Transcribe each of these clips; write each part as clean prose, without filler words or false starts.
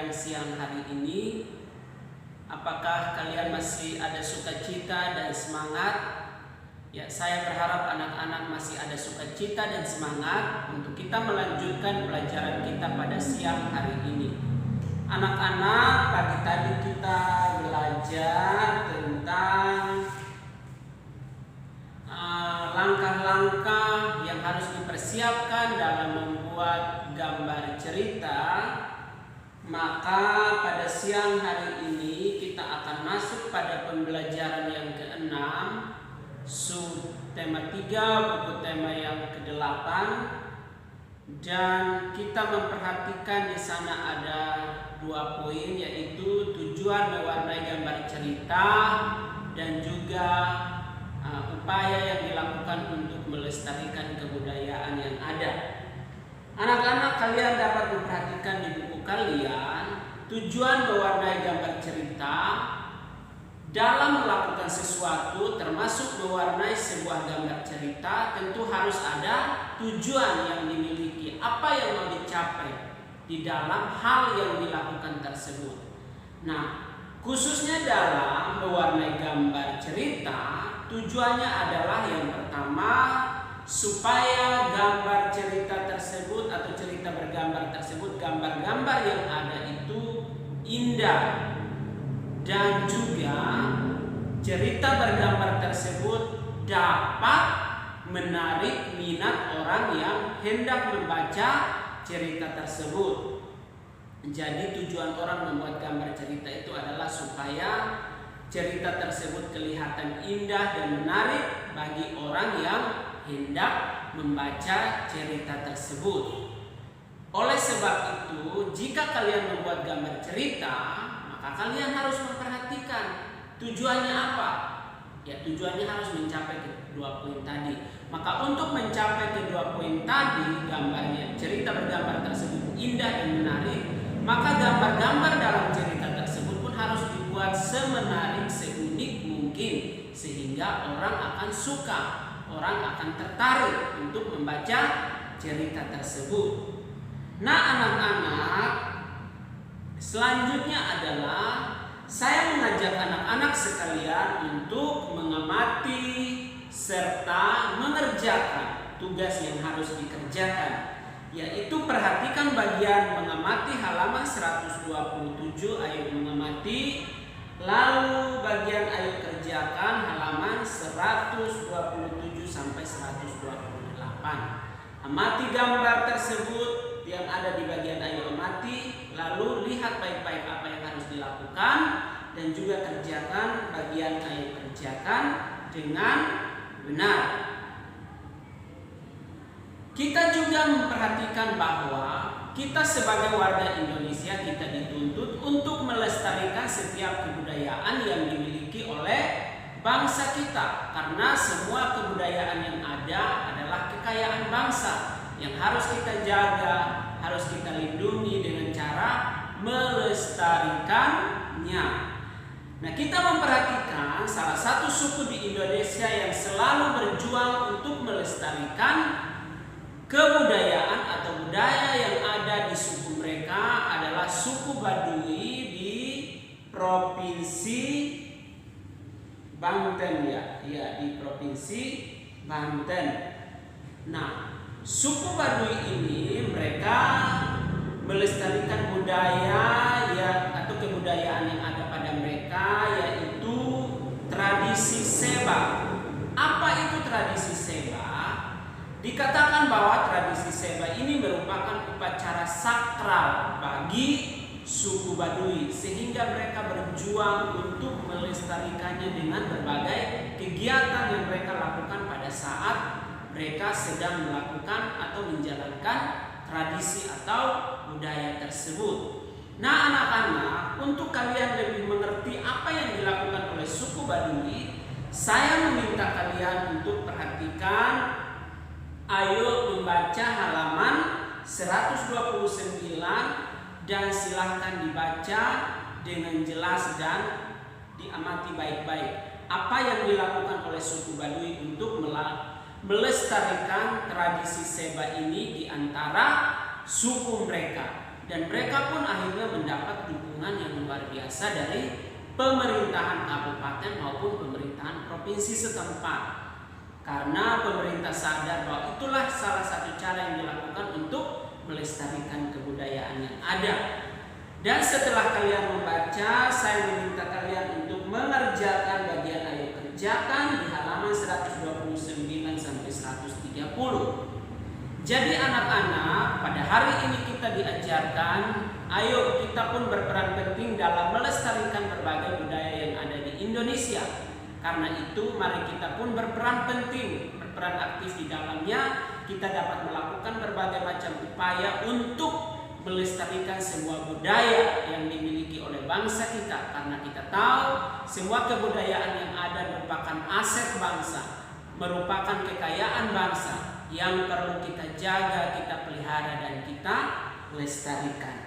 yang siang hari ini. Apakah kalian masih ada sukacita dan semangat? Ya, saya berharap anak-anak masih ada sukacita dan semangat untuk kita melanjutkan pelajaran kita pada siang hari ini. Anak-anak, pagi tadi kita belajar tentang langkah-langkah yang harus dipersiapkan dalam membuat gambar cerita. Maka pada siang hari ini kita akan masuk pada pembelajaran yang ke-6, tema 3, buku tema yang ke-8, dan kita memperhatikan di sana ada 2 poin, yaitu tujuan mewarnai gambar cerita dan juga upaya yang dilakukan untuk melestarikan kebudayaan yang ada. Anak-anak, kalian dapat memperhatikan di buku kalian tujuan mewarnai gambar cerita dalam melakukan sesuatu, termasuk mewarnai sebuah gambar cerita. Tentu harus ada tujuan yang dimiliki, apa yang mau dicapai di dalam hal yang dilakukan tersebut. Nah, khususnya dalam mewarnai gambar cerita, tujuannya adalah yang pertama, supaya gambar cerita tersebut atau cerita bergambar tersebut, gambar-gambar yang ada itu indah, dan juga cerita bergambar tersebut dapat menarik minat orang yang hendak membaca cerita tersebut. Jadi tujuan orang membuat gambar cerita itu adalah supaya cerita tersebut kelihatan indah dan menarik bagi orang yang hendak membaca cerita tersebut. Oleh sebab itu, jika kalian membuat gambar cerita, maka kalian harus memperhatikan tujuannya apa. Ya, tujuannya harus mencapai kedua poin tadi. Maka untuk mencapai kedua poin tadi, gambarnya, cerita bergambar tersebut indah dan menarik, maka gambar-gambar dalam cerita tersebut pun harus dibuat semenarik, seunik mungkin, sehingga orang akan suka, orang akan tertarik untuk membaca cerita tersebut. Nah, anak-anak, selanjutnya adalah saya mengajak anak-anak sekalian untuk mengamati serta mengerjakan tugas yang harus dikerjakan, yaitu perhatikan bagian mengamati halaman 127, ayo mengamati, lalu bagian ayo kerjakan halaman 127 sampai 128. Amati gambar tersebut yang ada di bagian ayo amati, lalu lihat baik-baik apa yang harus dilakukan, dan juga kerjakan bagian ayo kerjakan dengan benar. Kita juga memperhatikan bahwa kita sebagai warga Indonesia, kita dituntut untuk melestarikan setiap kebudayaan yang dimiliki oleh bangsa kita, karena semua kebudayaan yang ada adalah kekayaan bangsa yang harus kita jaga, harus kita lindungi dengan cara melestarikannya. Nah, kita memperhatikan salah satu suku di Indonesia yang selalu berjuang untuk melestarikan kebudayaan atau budaya yang ada di suku mereka adalah suku Baduy di Provinsi Banten, ya di Provinsi Banten. Nah, suku Baduy ini mereka melestarikan budaya atau kebudayaan yang ada pada mereka, yaitu tradisi seba. Apa itu tradisi seba? Dikatakan bahwa tradisi seba ini merupakan upacara sakral bagi suku Baduy, sehingga mereka berjuang untuk melestarikannya dengan berbagai kegiatan yang mereka lakukan pada saat mereka sedang melakukan atau menjalankan tradisi atau budaya tersebut. Nah, anak-anak, untuk kalian lebih mengerti apa yang dilakukan oleh suku Baduy, saya meminta kalian untuk perhatikan. Ayo membaca halaman 129 dan silahkan dibaca dengan jelas dan diamati baik-baik apa yang dilakukan oleh suku Baduy untuk melestarikan tradisi seba ini di antara suku mereka. Dan mereka pun akhirnya mendapat biasa dari pemerintahan kabupaten maupun pemerintahan provinsi setempat. Karena pemerintah sadar bahwa itulah salah satu cara yang dilakukan untuk melestarikan kebudayaan yang ada. Dan setelah kalian membaca, saya meminta kalian untuk mengerjakan bagian ayo kerjakan di halaman 129 sampai 130. Jadi anak-anak, pada hari ini kita diajarkan, ayo kita pun berperan penting dalam melestarikan berbagai budaya yang ada di Indonesia. Karena itu mari kita pun berperan penting, berperan aktif di dalamnya. Kita dapat melakukan berbagai macam upaya untuk melestarikan sebuah budaya yang dimiliki oleh bangsa kita. Karena kita tahu semua kebudayaan yang ada merupakan aset bangsa, merupakan kekayaan bangsa yang perlu kita jaga, kita pelihara, dan kita lestarikan.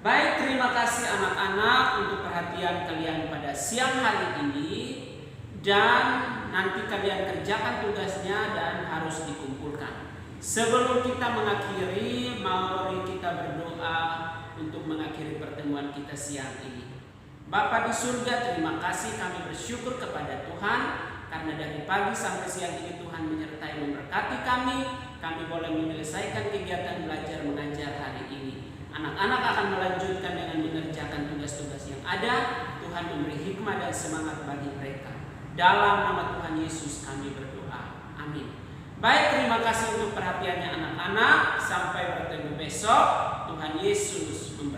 Baik, terima kasih anak-anak untuk perhatian kalian pada siang hari ini. Dan nanti kalian kerjakan tugasnya dan harus dikumpulkan. Sebelum kita mengakhiri, mari kita berdoa untuk mengakhiri pertemuan kita siang ini. Bapa di surga, terima kasih, kami bersyukur kepada Tuhan karena dari pagi sampai siang ini Tuhan menyertai memberkati kami. Kami boleh menyelesaikan kegiatan belajar mengajar hari ini. Anak-anak akan melanjutkan dengan mengerjakan tugas-tugas yang ada. Tuhan memberi hikmah dan semangat bagi mereka. Dalam nama Tuhan Yesus kami berdoa. Amin. Baik, terima kasih untuk perhatiannya anak-anak. Sampai bertemu besok. Tuhan Yesus memberkati.